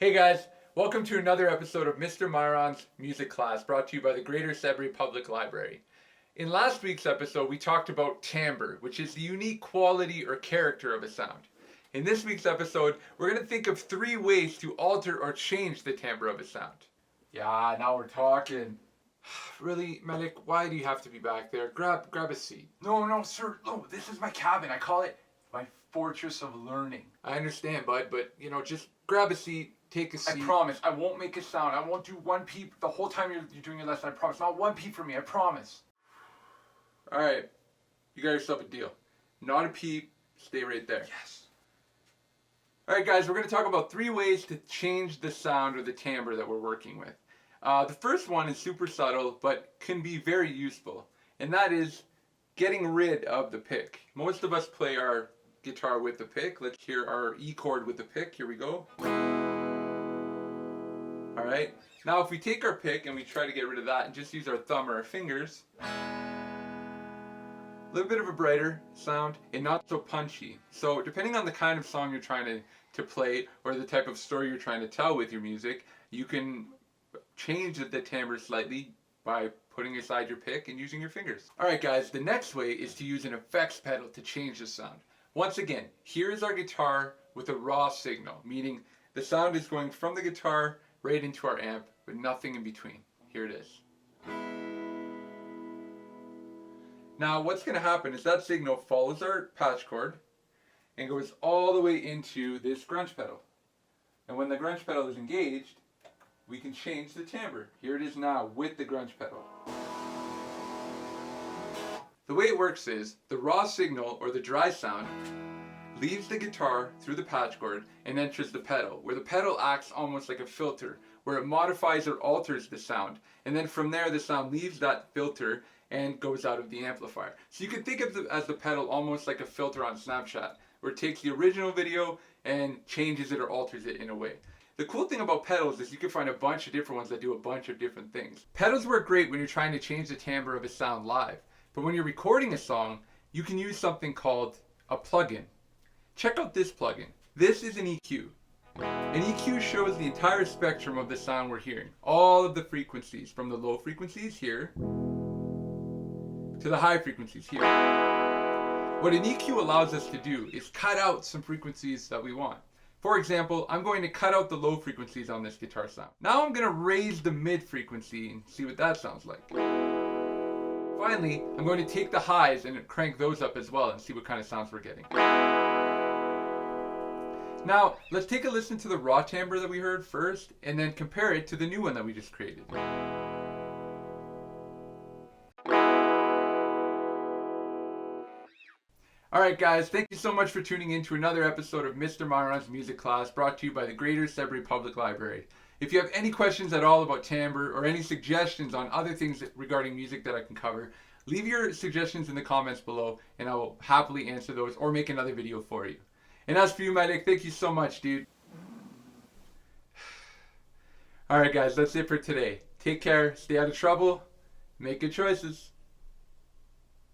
Hey guys, welcome to another episode of Mr. Miron's Music Class, brought to you by the Greater Sudbury Public Library. In last week's episode, we talked about timbre, which is the unique quality or character of a sound. In this week's episode, we're going to think of 3 ways to alter or change the timbre of a sound. Yeah, now we're talking. Really, Malik, why do you have to be back there? Grab a seat. No, sir. No, this is my cabin. I call it my fortress of learning. I understand, bud, but, just grab a seat, take a seat. I promise, I won't make a sound. I won't do one peep the whole time you're doing your lesson. I promise. Not one peep for me. I promise. Alright, you got yourself a deal. Not a peep, stay right there. Yes. Alright guys, we're going to talk about 3 ways to change the sound or the timbre that we're working with. The first one is super subtle, but can be very useful, and that is getting rid of the pick. Most of us play our guitar with the pick. Let's hear our E chord with the pick. Here we go. Alright, now if we take our pick and we try to get rid of that and just use our thumb or our fingers, a little bit of a brighter sound and not so punchy. So depending on the kind of song you're trying to play or the type of story you're trying to tell with your music, you can change the timbre slightly by putting aside your pick and using your fingers. Alright guys, the next way is to use an effects pedal to change the sound. Once again, here is our guitar with a raw signal, meaning the sound is going from the guitar right into our amp with nothing in between. Here it is. Now what's going to happen is that signal follows our patch cord and goes all the way into this grunge pedal. And when the grunge pedal is engaged, we can change the timbre. Here it is now with the grunge pedal. The way it works is the raw signal or the dry sound leaves the guitar through the patch cord and enters the pedal, where the pedal acts almost like a filter, where it modifies or alters the sound. And then from there the sound leaves that filter and goes out of the amplifier. So you can think of it as the pedal almost like a filter on Snapchat, where it takes the original video and changes it or alters it in a way. The cool thing about pedals is you can find a bunch of different ones that do a bunch of different things. Pedals work great when you're trying to change the timbre of a sound live, but when you're recording a song, you can use something called a plugin. Check out this plugin. This is an EQ. An EQ shows the entire spectrum of the sound we're hearing. All of the frequencies, from the low frequencies here to the high frequencies here. What an EQ allows us to do is cut out some frequencies that we want. For example, I'm going to cut out the low frequencies on this guitar sound. Now I'm going to raise the mid frequency and see what that sounds like. Finally, I'm going to take the highs and crank those up as well and see what kind of sounds we're getting. Now, let's take a listen to the raw timbre that we heard first and then compare it to the new one that we just created. Alright guys, thank you so much for tuning in to another episode of Mr. Miron's Music Class, brought to you by the Greater Sudbury Public Library. If you have any questions at all about timbre or any suggestions on other things regarding music that I can cover, leave your suggestions in the comments below and I will happily answer those or make another video for you. And as for you, Malik, thank you so much, dude. Alright guys, that's it for today. Take care, stay out of trouble, make good choices.